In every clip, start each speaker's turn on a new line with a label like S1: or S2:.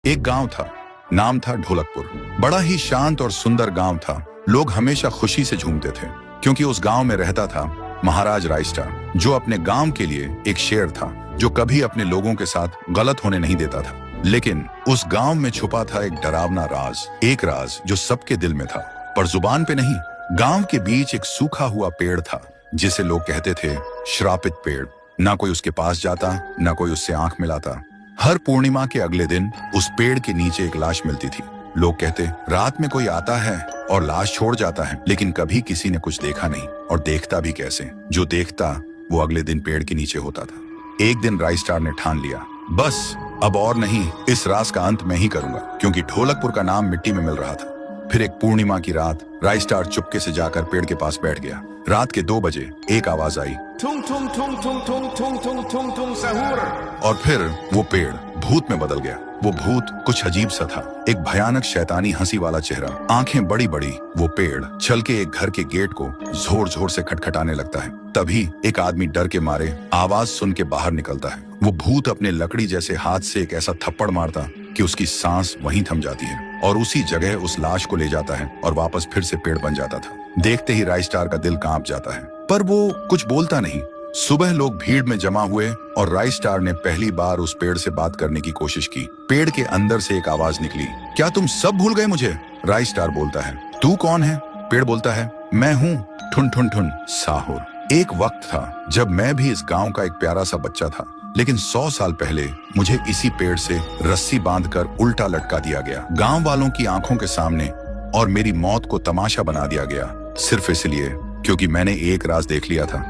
S1: एक गांव था, नाम था ढोलकपुर। बड़ा ही शांत और सुंदर गांव था। लोग हमेशा खुशी से झूमते थे क्योंकि उस गांव में रहता था महाराज रायस्टार, जो अपने गांव के लिए एक शेर था जो कभी अपने लोगों के साथ गलत होने नहीं देता था। लेकिन उस गांव में छुपा था एक डरावना राज, एक राज जो सबके दिल में था पर जुबान पे नहीं। गांव के बीच एक सूखा हुआ पेड़ था जिसे लोग कहते थे श्रापित पेड़। ना कोई उसके पास जाता, ना कोई उससे आंख मिलाता। हर पूर्णिमा के अगले दिन उस पेड़ के नीचे एक लाश मिलती थी। लोग कहते रात में कोई आता है और लाश छोड़ जाता है, लेकिन कभी किसी ने कुछ देखा नहीं और देखता भी कैसे। जो देखता वो अगले दिन पेड़ के नीचे होता था। एक दिन रायस्टार ने ठान लिया, बस अब और नहीं, इस राज का अंत मैं ही करूंगा, क्योंकि ढोलकपुर का नाम मिट्टी में मिल रहा था। फिर एक पूर्णिमा की रात रायस्टार चुपके से जाकर पेड़ के पास बैठ गया। रात के 2 बजे एक आवाज आई,
S2: थुम थुम थुम थुम थुम थुम थुम थुम थुम सहूर।
S1: और फिर वो पेड़ भूत में बदल गया। वो भूत कुछ अजीब सा था, एक भयानक शैतानी हंसी वाला चेहरा, आंखें बड़ी बड़ी। वो पेड़ चल के एक घर के गेट को जोर जोर से खटखटाने लगता है। तभी एक आदमी डर के मारे आवाज सुन के बाहर निकलता है। वो भूत अपने लकड़ी जैसे हाथ से एक ऐसा थप्पड़ मारता कि उसकी सांस वहीं थम जाती है और उसी जगह उस लाश को ले जाता है और वापस फिर से पेड़ बन जाता था। देखते ही रायस्टार का दिल कांप जाता है, पर वो कुछ बोलता नहीं। सुबह लोग भीड़ में जमा हुए और रायस्टार ने पहली बार उस पेड़ से बात करने की कोशिश की। पेड़ के अंदर से एक आवाज निकली, क्या तुम सब भूल गए मुझे? रायस्टार बोलता है, तू कौन है? पेड़ बोलता है, मैं हूँ ठुन ठुन ठुन साहुर। एक वक्त था जब मैं भी इस गांव का एक प्यारा सा बच्चा था, लेकिन 100 साल पहले मुझे इसी पेड़ से रस्सी बांधकर उल्टा लटका दिया गया, गांव वालों की आंखों के सामने, और मेरी मौत को तमाशा बना दिया गया, सिर्फ इसलिए क्योंकि मैंने एक राज देख लिया था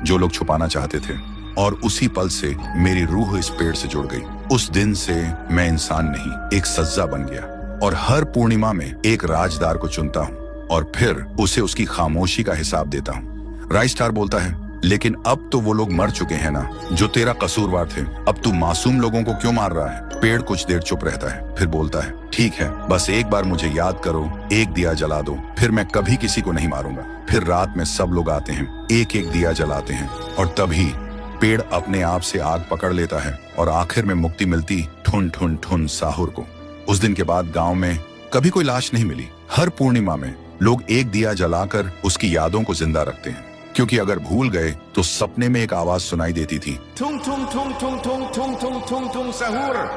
S1: जो लोग छुपाना चाहते थे। और उसी पल से मेरी रूह इस पेड़ से जुड़ गई। उस दिन से मैं इंसान नहीं, एक सज्जा बन गया, और हर पूर्णिमा में एक राजदार को चुनता हूँ और फिर उसे उसकी खामोशी का हिसाब देता हूँ। रायस्टार बोलता है, लेकिन अब तो वो लोग मर चुके हैं ना जो तेरा कसूरवार थे। अब तू मासूम लोगों को क्यों मार रहा है? पेड़ कुछ देर चुप रहता है, फिर बोलता है, ठीक है, बस एक बार मुझे याद करो, एक दिया जला दो, फिर मैं कभी किसी को नहीं मारूंगा। फिर रात में सब लोग आते हैं, एक एक दिया जलाते हैं, और तभी पेड़ अपने आप से आग पकड़ लेता है और आखिर में मुक्ति मिलती ठुन ठुन ठुन साहुर को। उस दिन के बाद गांव में कभी कोई लाश नहीं मिली। हर पूर्णिमा में लोग एक दिया जलाकर उसकी यादों को जिंदा रखते हैं, क्योंकि अगर भूल गए तो सपने में एक आवाज सुनाई देती थी,
S2: थुम थुम थुम थुम थुम थुम थुम थुम थुम सहूर।